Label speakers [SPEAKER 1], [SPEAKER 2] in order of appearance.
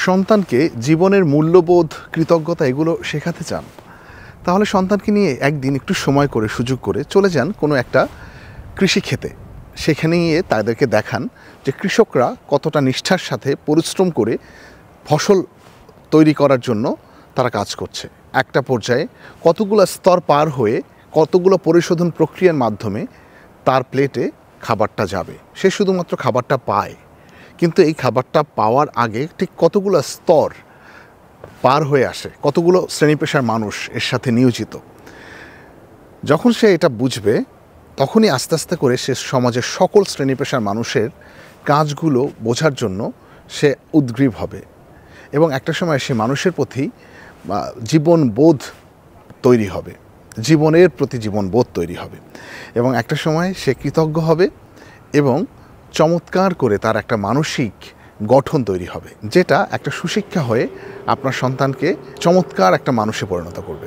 [SPEAKER 1] সন্তানকে জীবনের মূল্যবোধ, কৃতজ্ঞতা এগুলো শেখাতে চান, তাহলে সন্তানকে নিয়ে একদিন একটু সময় করে সুযোগ করে চলে যান কোনো একটা কৃষিক্ষেতে। সেখানে গিয়ে তাদেরকে দেখান যে কৃষকরা কতটা নিষ্ঠার সাথে পরিশ্রম করে ফসল তৈরি করার জন্য তারা কাজ করছে। একটা পর্যায়ে কতগুলো স্তর পার হয়ে কতগুলো পরিশোধন প্রক্রিয়ার মাধ্যমে তার প্লেটে খাবারটা যাবে। সে শুধুমাত্র খাবারটা পায়, কিন্তু এই খাবারটা পাওয়ার আগে ঠিক কতগুলো স্তর পার হয়ে আসে, কতগুলো শ্রেণী পেশার মানুষ এর সাথে নিয়োজিত। যখন সে এটা বুঝবে, তখনই আস্তে আস্তে করে সে সমাজের সকল শ্রেণী পেশার মানুষের কাজগুলো বোঝার জন্য সে উদ্গ্রীব হবে এবং একটা সময় সে মানুষের প্রতি জীবনবোধ তৈরি হবে, জীবনের প্রতি জীবনবোধ তৈরি হবে এবং একটা সময় সে কৃতজ্ঞ হবে এবং চমৎকার করে তার একটা মানসিক গঠন তৈরি হবে, যেটা একটা সুশিক্ষা হয়ে আপনার সন্তানকে চমৎকার একটা মানুষে পরিণত করবে।